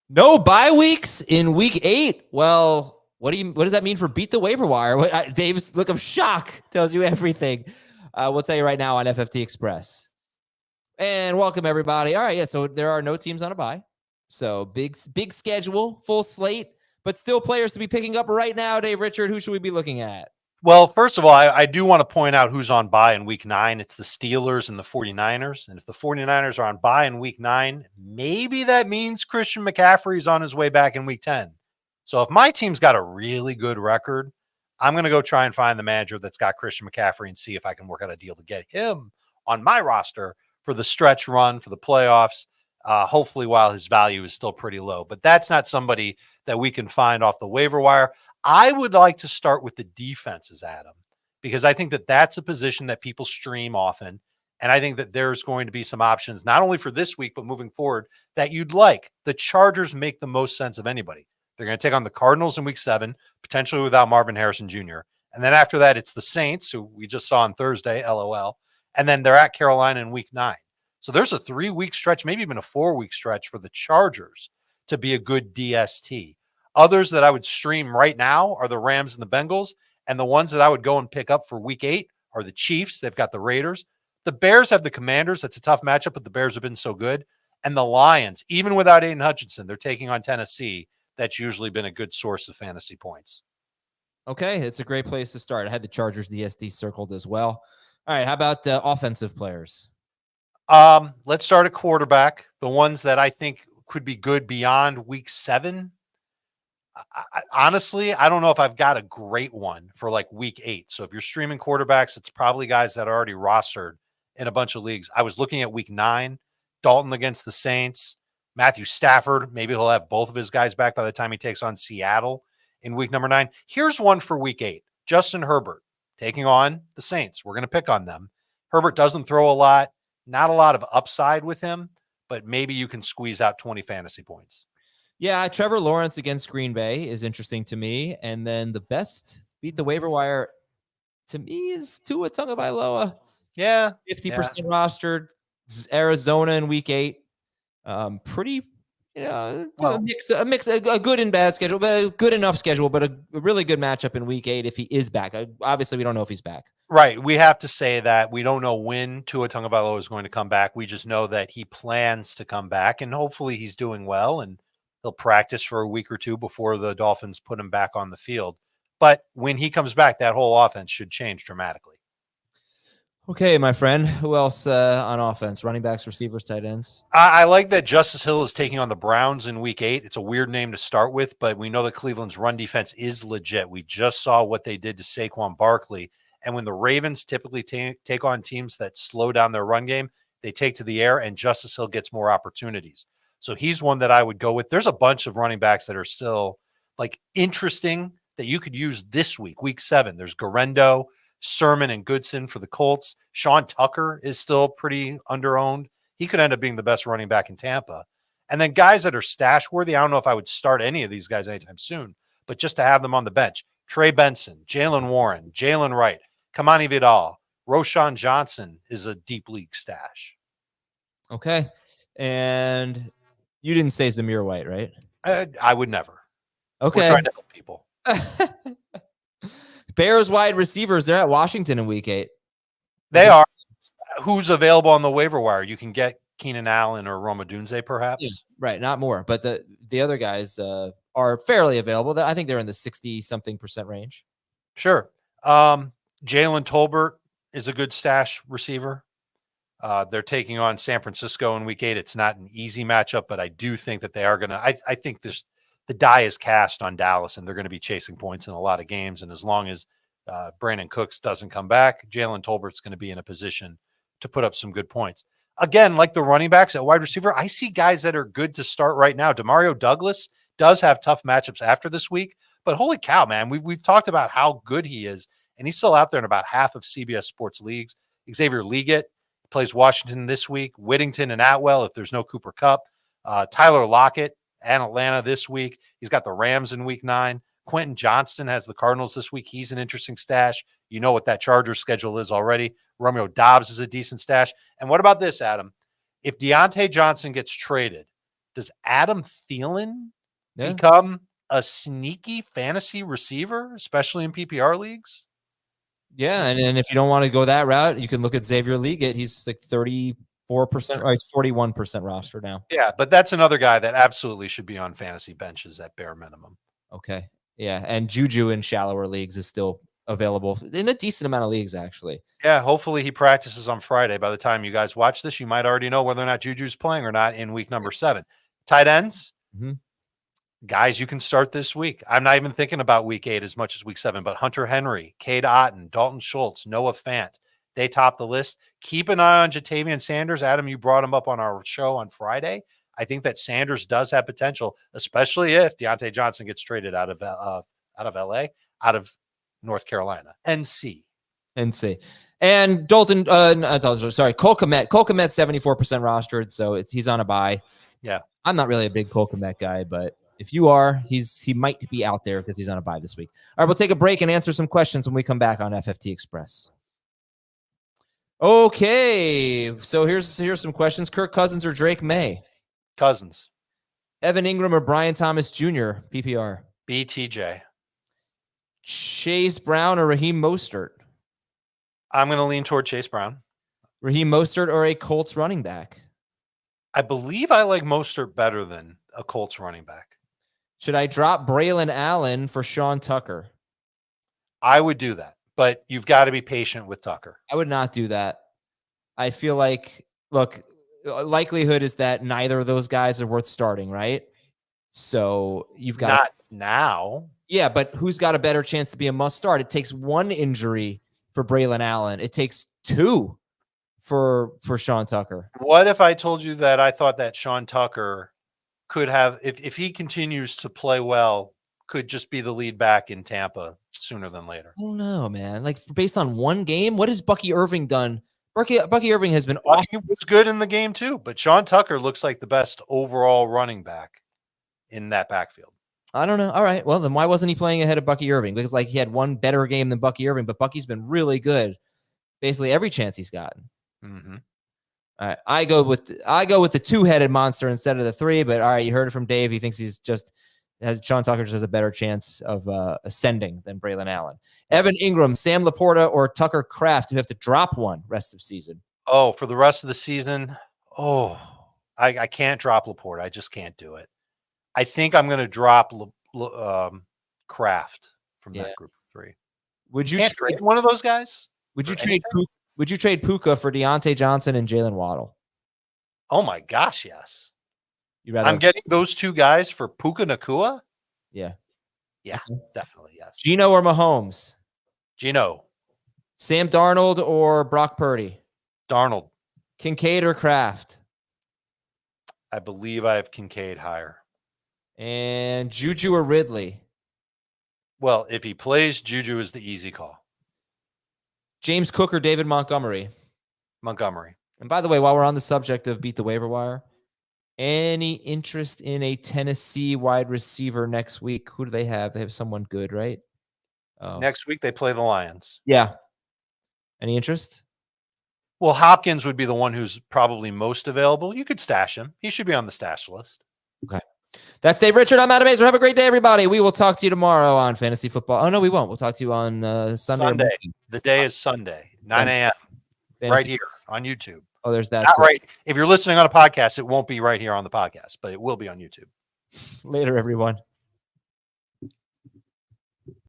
No bye weeks in week 8. Well, what does that mean for beat the waiver wire? Dave's look of shock tells you everything. We'll tell you right now on FFT Express. And welcome everybody. All right, yeah. So there are no teams on a bye. So big schedule, full slate, but still players to be picking up right now. Dave Richard, who should we be looking at? Well, first of all, I do want to point out who's on bye in week 9. It's the Steelers and the 49ers. And if the 49ers are on bye in week 9, maybe that means Christian McCaffrey's on his way back in week 10. So if my team's got a really good record, I'm going to go try and find the manager that's got Christian McCaffrey and see if I can work out a deal to get him on my roster for the stretch run, for the playoffs, hopefully while his value is still pretty low. But that's not somebody that we can find off the waiver wire. I would like to start with the defenses, Adam, because I think that that's a position that people stream often. And I think that there's going to be some options, not only for this week, but moving forward that you'd like. The Chargers make the most sense of anybody. They're going to take on the Cardinals in week 7, potentially without Marvin Harrison Jr. And then after that, it's the Saints, who we just saw on Thursday, LOL. And then they're at Carolina in week 9. So there's a 3-week stretch, maybe even a 4-week stretch for the Chargers to be a good DST. Others that I would stream right now are the Rams and the Bengals. And the ones that I would go and pick up for week 8 are the Chiefs. They've got the Raiders. The Bears have the Commanders. That's a tough matchup, but the Bears have been so good. And the Lions, even without Aiden Hutchinson, they're taking on Tennessee. That's usually been a good source of fantasy points. Okay, it's a great place to start. I had the Chargers DST circled as well. All right, how about the offensive players? Let's start at quarterback. The ones that I think could be good beyond week 7. Honestly, I don't know if I've got a great one for like week 8. So if you're streaming quarterbacks, it's probably guys that are already rostered in a bunch of leagues. I was looking at week 9, Dalton against the Saints, Matthew Stafford. Maybe he'll have both of his guys back by the time he takes on Seattle in week number 9. Here's one for week 8, Justin Herbert taking on the Saints. We're going to pick on them. Herbert doesn't throw a lot, not a lot of upside with him, but maybe you can squeeze out 20 fantasy points. Yeah, Trevor Lawrence against Green Bay is interesting to me. And then the best beat the waiver wire to me is Tua Tagovailoa. Yeah. 50% rostered. Arizona in week 8. Pretty, a good and bad schedule, but a good enough schedule, but a really good matchup in week 8 if he is back. Obviously, we don't know if he's back. Right. We have to say that we don't know when Tua Tagovailoa is going to come back. We just know that he plans to come back, and hopefully he's doing well, and he'll practice for a week or 2 before the Dolphins put him back on the field. But when he comes back, that whole offense should change dramatically. Okay, my friend. Who else on offense? Running backs, receivers, tight ends? I like that Justice Hill is taking on the Browns in week 8. It's a weird name to start with, but we know that Cleveland's run defense is legit. We just saw what they did to Saquon Barkley. And when the Ravens typically take on teams that slow down their run game, they take to the air, and Justice Hill gets more opportunities. So he's one that I would go with. There's a bunch of running backs that are still like interesting that you could use this week, week 7. There's Garendo, Sermon, and Goodson for the Colts. Sean Tucker is still pretty underowned. He could end up being the best running back in Tampa. And then guys that are stash worthy, I don't know if I would start any of these guys anytime soon, but just to have them on the bench. Trey Benson, Jalen Warren, Jalen Wright, Kamani Vidal, Roshan Johnson is a deep league stash. Okay. And you didn't say Zamir White, right? I would never. Okay. We're trying to help people. Bears wide receivers, they're at Washington in week 8. They are. Who's available on the waiver wire? You can get Keenan Allen or Roma Dunze, perhaps. Yeah, right, not more. But the other guys are fairly available. I think they're in the 60-something% range. Sure. Jalen Tolbert is a good stash receiver. They're taking on San Francisco in week 8. It's not an easy matchup, but I do think that they are going to – I think the die is cast on Dallas, and they're going to be chasing points in a lot of games. And as long as Brandon Cooks doesn't come back, Jalen Tolbert's going to be in a position to put up some good points. Again, like the running backs at wide receiver, I see guys that are good to start right now. Demario Douglas does have tough matchups after this week, but holy cow, man, we've talked about how good he is, and he's still out there in about half of CBS Sports leagues. Xavier Leggett plays Washington this week. Whittington and Atwell if there's no Cooper Kupp. Tyler Lockett and Atlanta this week. He's got the Rams in week 9. Quentin Johnston has the Cardinals this week. He's an interesting stash. You know what that Chargers schedule is already. Romeo Doubs is a decent stash. And what about this, Adam? If Deontay Johnson gets traded, Does Adam Thielen Yeah. become a sneaky fantasy receiver, especially in PPR leagues? Yeah, and if you don't want to go that route, you can look at Xavier Leggett. He's like 34%, or he's 41% roster now. Yeah, but that's another guy that absolutely should be on fantasy benches at bare minimum. Okay. Yeah, and Juju in shallower leagues is still available in a decent amount of leagues, actually. Yeah, hopefully he practices on Friday. By the time you guys watch this, you might already know whether or not Juju's playing or not in week number 7. Tight ends, guys you can start this week. I'm not even thinking about week 8 as much as week 7, but Hunter Henry, Cade Otton, Dalton Schultz, Noah Fant, they top the list. Keep an eye on Jatavian Sanders. Adam, you brought him up on our show on Friday. I think that Sanders does have potential, especially if Deontay Johnson gets traded out of LA, out of North Carolina. NC. And Dalton, sorry, Cole Kmet. Cole Kmet 74% rostered, so he's on a bye. Yeah. I'm not really a big Cole Kmet guy, but if you are, he might be out there because he's on a bye this week. All right, we'll take a break and answer some questions when we come back on FFT Express. Okay, so here's some questions. Kirk Cousins or Drake May? Cousins. Evan Ingram or Brian Thomas Jr., PPR? BTJ. Chase Brown or Raheem Mostert? I'm going to lean toward Chase Brown. Raheem Mostert or a Colts running back? I believe I like Mostert better than a Colts running back. Should I drop Braylon Allen for Sean Tucker? I would do that, but you've got to be patient with Tucker. I would not do that. I feel like, look, likelihood is that neither of those guys are worth starting, right? So you've got not now. Yeah, but who's got a better chance to be a must start? It takes one injury for Braylon Allen. It takes 2 for Sean Tucker. What if I told you that I thought that Sean Tucker could have, if he continues to play well, could just be the lead back in Tampa sooner than later? I don't know, man. Like, based on one game, what has Bucky Irving done? Bucky Irving has been awesome. He was good in the game too, but Sean Tucker looks like the best overall running back in that backfield. I don't know. All right. Well, then why wasn't he playing ahead of Bucky Irving? Because like he had one better game than Bucky Irving, but Bucky's been really good basically every chance he's gotten. Mm-hmm. All right. I go with the 2-headed monster instead of the 3, but all right, you heard it from Dave. He thinks Sean Tucker just has a better chance of ascending than Braylon Allen. Evan Ingram, Sam Laporta, or Tucker Kraft, who have to drop one rest of season. Oh, for the rest of the season. Oh, I can't drop Laporta. I just can't do it. I think I'm going to drop Kraft from that group of 3. Would you trade one of those guys? Would you trade Puka for Deontay Johnson and Jalen Waddle? Oh my gosh, yes. I'm getting those 2 guys for Puka Nacua? Yeah. Yeah, definitely, yes. Geno or Mahomes? Geno. Sam Darnold or Brock Purdy? Darnold. Kincaid or Kraft? I believe I have Kincaid higher. And Juju or Ridley? Well, if he plays, Juju is the easy call. James Cook or David Montgomery? Montgomery. And by the way, while we're on the subject of beat the waiver wire, any interest in a Tennessee wide receiver next week? Who do they have? They have someone good, right? Next week they play the Lions. Yeah. Any interest? Well, Hopkins would be the one who's probably most available. You could stash him. He should be on the stash list. Okay. That's Dave Richard. I'm Adam Azer. Have a great day, everybody. We will talk to you tomorrow on Fantasy Football. Oh, no, we won't. We'll talk to you on Sunday. The day is Sunday, 9 a.m. Right here on YouTube. Oh, there's that. Not right. If you're listening on a podcast, it won't be right here on the podcast, but it will be on YouTube. Later, everyone.